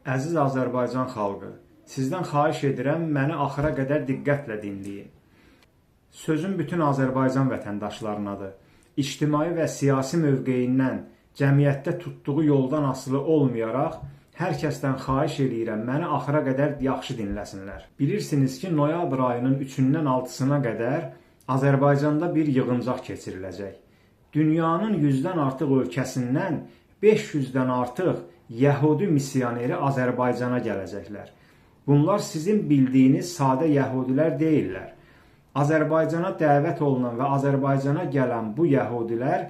Əziz Azərbaycan xalqı, sizdən xahiş edirəm, məni axıra qədər diqqətlə dinləyin. Sözüm bütün Azərbaycan vətəndaşlarınadır. İctimai və siyasi mövqeyindən, cəmiyyətdə tutduğu yoldan asılı olmayaraq, hər kəsdən xahiş edirəm, məni axıra qədər yaxşı dinləsinlər. Bilirsiniz ki, noyabr ayının 3-dən 6-sına qədər Azərbaycanda bir yığıncaq keçiriləcək. Dünyanın 100-dən artıq ölkəsindən 500-dən artıq Yəhudi misioneri Azərbaycana gələcəklər. Bunlar sizin bildiyiniz sadə Yəhudilər deyillər. Azərbaycana dəvət olunan və Azərbaycana gələn bu Yəhudilər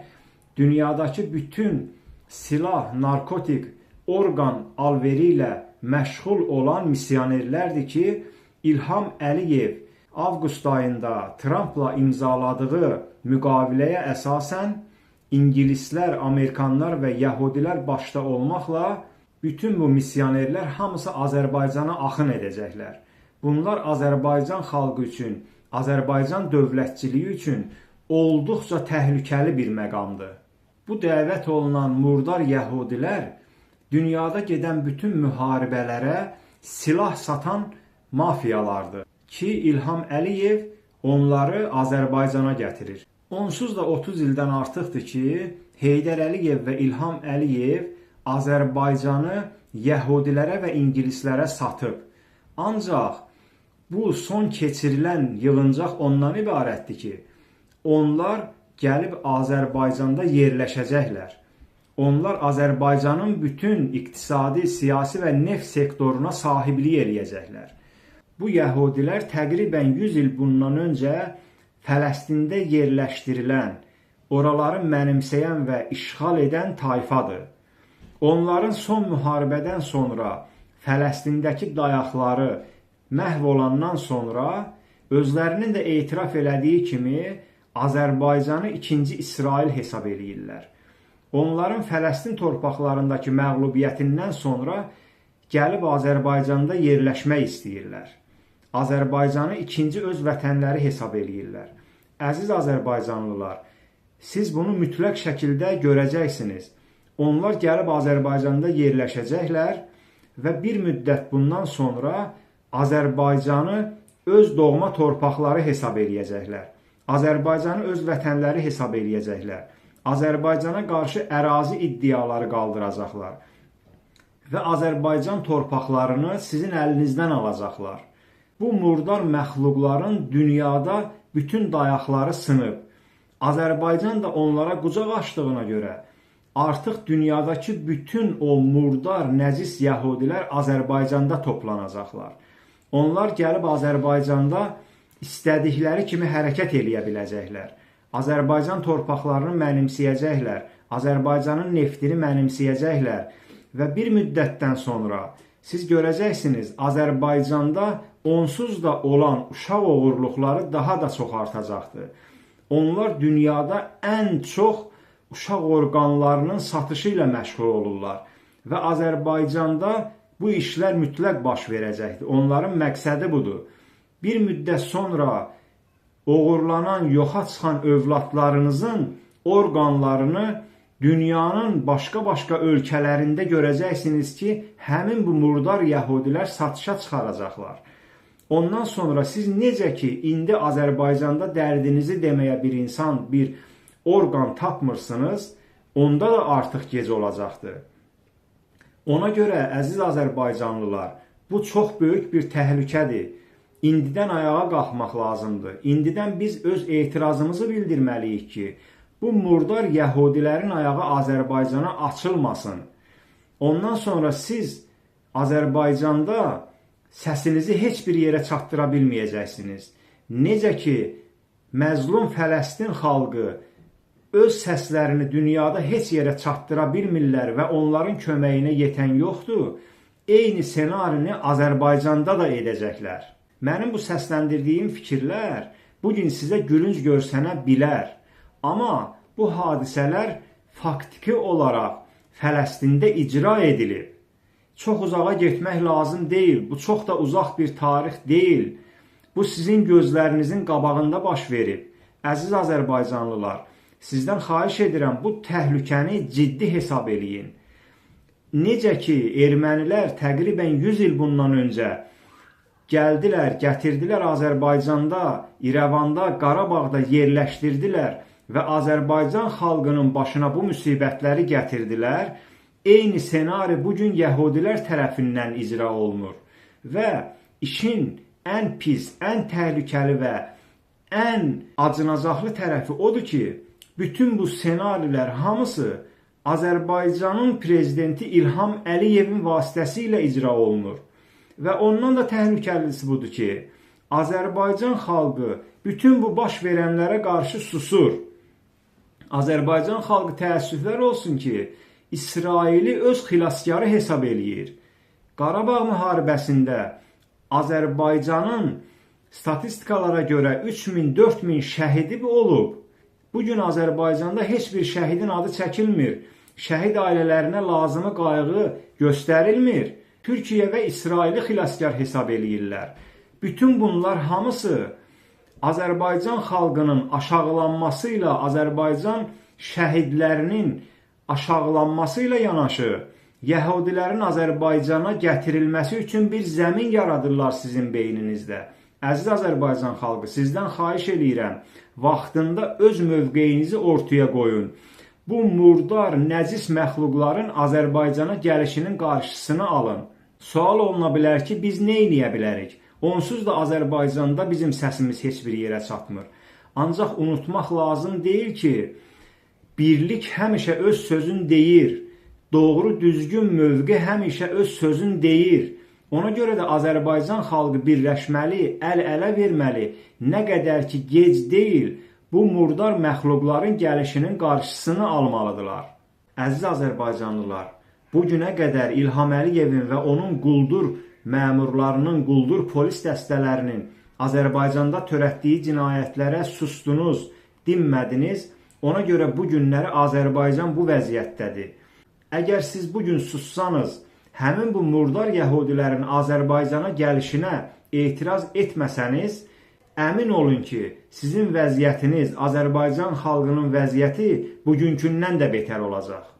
dünyadakı bütün silah, narkotik, orqan alveri ilə məşğul olan misionerlərdir ki, İlham Əliyev avqust ayında Trumpla imzaladığı müqaviləyə əsasən İngilislər, Amerikanlar və Yəhudilər başda olmaqla bütün bu misionerlər hamısı Azərbaycana axın edəcəklər. Bunlar Azərbaycan xalqı üçün, Azərbaycan dövlətçiliyi üçün olduqca təhlükəli bir məqamdır. Bu dəvət olunan murdar Yəhudilər dünyada gedən bütün müharibələrə silah satan mafiyalardır ki, İlham Əliyev onları Azərbaycana gətirir. Onsuz da 30 ildən artıqdır ki, Heydər Əliyev və İlham Əliyev Azərbaycanı Yəhudilərə və İngilislərə satıb. Ancaq bu son keçirilən yığıncaq ondan ibarətdir ki, onlar gəlib Azərbaycanda yerləşəcəklər. Onlar Azərbaycanın bütün iqtisadi, siyasi və neft sektoruna sahiblik eləyəcəklər. Bu Yəhudilər təqribən 100 il bundan öncə Fələstində yerləşdirilən, oraları mənimsəyən və işğal edən tayfadır. Onların son müharibədən sonra Fələstindəki dayaqları məhv olandan sonra özlərinin də etiraf elədiyi kimi Azərbaycanı ikinci İsrail hesab eləyirlər. Onların Fələstin torpaqlarındakı məğlubiyyətindən sonra gəlib Azərbaycanda yerləşmək istəyirlər. Azərbaycanı ikinci öz vətənləri hesab eləyirlər. Əziz Azərbaycanlılar, siz bunu mütləq şəkildə görəcəksiniz. Onlar gəlib Azərbaycanda yerləşəcəklər və bir müddət bundan sonra Azərbaycanı öz doğma torpaqları hesab eləyəcəklər. Azərbaycanı öz vətənləri hesab eləyəcəklər. Azərbaycana qarşı ərazi iddiaları qaldıracaqlar və Azərbaycan torpaqlarını sizin əlinizdən alacaqlar. Bu murdar məxluqların dünyada bütün dayaqları sınıb. Azərbaycan da onlara qucaq açdığına görə artıq dünyadakı bütün o murdar, nəcis Yəhudilər Azərbaycanda toplanacaqlar. Onlar gəlib Azərbaycanda istədikləri kimi hərəkət eləyə biləcəklər. Azərbaycan torpaqlarını mənimsəyəcəklər, Azərbaycanın neftini mənimsəyəcəklər və bir müddətdən sonra siz görəcəksiniz, Azərbaycanda onsuz da olan uşaq oğurluqları daha da çox artacaqdır. Onlar dünyada ən çox uşaq orqanlarının satışı ilə məşğul olurlar və Azərbaycanda bu işlər mütləq baş verəcəkdir. Onların məqsədi budur. Bir müddət sonra oğurlanan, yoxa çıxan övladlarınızın orqanlarını dünyanın başqa-başqa ölkələrində görəcəksiniz ki, həmin bu murdar Yəhudilər satışa çıxaracaqlar. Ondan sonra siz necə ki, indi Azərbaycanda dərdinizi deməyə bir insan, bir orqan tapmırsınız, onda da artıq gec olacaqdır. Ona görə, əziz Azərbaycanlılar, bu çox böyük bir təhlükədir. İndidən ayağa qalxmaq lazımdır. İndidən biz öz etirazımızı bildirməliyik ki, bu murdar Yəhudilərin ayağı Azərbaycana açılmasın. Ondan sonra siz Azərbaycanda səsinizi heç bir yerə çatdıra bilməyəcəksiniz. Necə ki, məzlum Fələstin xalqı öz səslərini dünyada heç yerə çatdıra bilmirlər və onların köməyinə yetən yoxdur, eyni senarini Azərbaycanda da edəcəklər. Mənim bu səsləndirdiyim fikirlər bugün sizə gülünc görsənə bilər. Amma bu hadisələr faktiki olaraq Fələstində icra edilib. Çox uzağa getmək lazım deyil. Bu çox da uzaq bir tarix deyil. Bu sizin gözlərinizin qabağında baş verib. Əziz Azərbaycanlılar, sizdən xahiş edirəm bu təhlükəni ciddi hesab eləyin. necə ki, ermənilər təqribən 100 il bundan öncə gəldilər, gətirdilər Azərbaycanda, İrəvanda, Qarabağda yerləşdirdilər və Azərbaycan xalqının başına bu müsibətləri gətirdilər. Eyni senari bugün yəhudilər tərəfindən icra olunur və işin ən pis, ən təhlükəli və ən acınacaqlı tərəfi odur ki, bütün bu senarilər hamısı Azərbaycanın prezidenti İlham Əliyevin vasitəsilə icra olunur. Və ondan da təhlükəlisi budur ki, Azərbaycan xalqı bütün bu baş verənlərə qarşı susur. Azərbaycan xalqı təəssüflər olsun ki, İsraili öz xilaskarı hesab eləyir. Qarabağ müharibəsində Azərbaycanın statistikalara görə 3000-4000 şəhidi olub. Bugün Azərbaycanda heç bir şəhidin adı çəkilmir. Şəhid ailələrinə lazımı qayğı göstərilmir. Türkiyə və İsraili xilaskar hesab eləyirlər. Bütün bunlar hamısı Azərbaycan xalqının aşağılanması ilə, Azərbaycan şəhidlərinin aşağılanması ilə yanaşı, yəhudilərin Azərbaycana gətirilməsi üçün bir zəmin yaradırlar sizin beyninizdə. Əziz Azərbaycan xalqı, sizdən xahiş eləyirəm, vaxtında öz mövqeyinizi ortaya qoyun. Bu murdar, nəcis məxluqların Azərbaycana gəlişinin qarşısını alın. Sual oluna bilər ki, biz nə eləyə bilərik? Onsuz da Azərbaycanda bizim səsimiz heç bir yerə çatmır. Ancaq unutmaq lazım deyil ki, birlik həmişə öz sözün deyir. Doğru, düzgün mövqe həmişə öz sözün deyir. Ona görə də Azərbaycan xalqı birləşməli, əl-ələ verməli, nə qədər ki gec deyil, bu murdar məxluqların gəlişinin qarşısını almalıdırlar. Əziz Azərbaycanlılar, bugünə qədər İlham Əliyevin və onun quldur məmurlarının, quldur polis dəstələrinin Azərbaycanda törətdiyi cinayətlərə sustunuz, dinmədiniz, ona görə bu günləri Azərbaycan bu vəziyyətdədir. Əgər siz bugün sussanız, həmin bu murdar yəhudilərin Azərbaycana gəlişinə etiraz etməsəniz, əmin olun ki, sizin vəziyyətiniz, Azərbaycan xalqının vəziyyəti bugünkündən də betər olacaq.